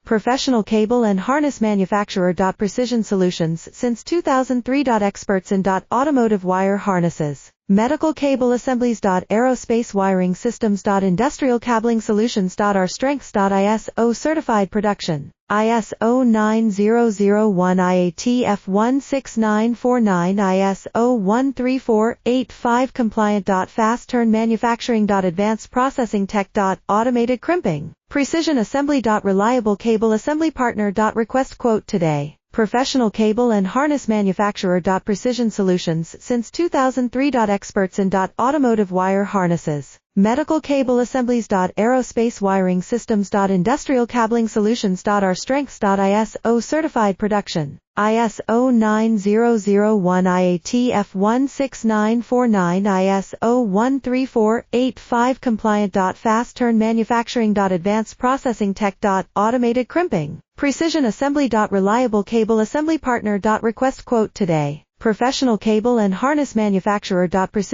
Professional cable and harness manufacturer. Precision Solutions since 2003. Experts in automotive wire harnesses, medical cable assemblies. Aerospace wiring systems. Industrial cabling solutions. Our strengths. ISO certified production. ISO 9001 IATF16949 ISO 13485 compliant. Fast turn manufacturing. Advanced processing tech. Automated crimping. Precision assembly. Reliable cable assembly partner. Request quote today. Professional cable and harness manufacturer. Precision Solutions since 2003. Experts in automotive wire harnesses, medical cable assemblies. Aerospace wiring systems. Industrial cabling solutions. Our strengths. ISO certified production. ISO 9001 IATF16949 ISO 13485 compliant. Fast turn manufacturing. Advanced processing tech. Automated crimping. Precision assembly. Reliable cable assembly partner. Request quote today. Professional cable and harness manufacturer. Precision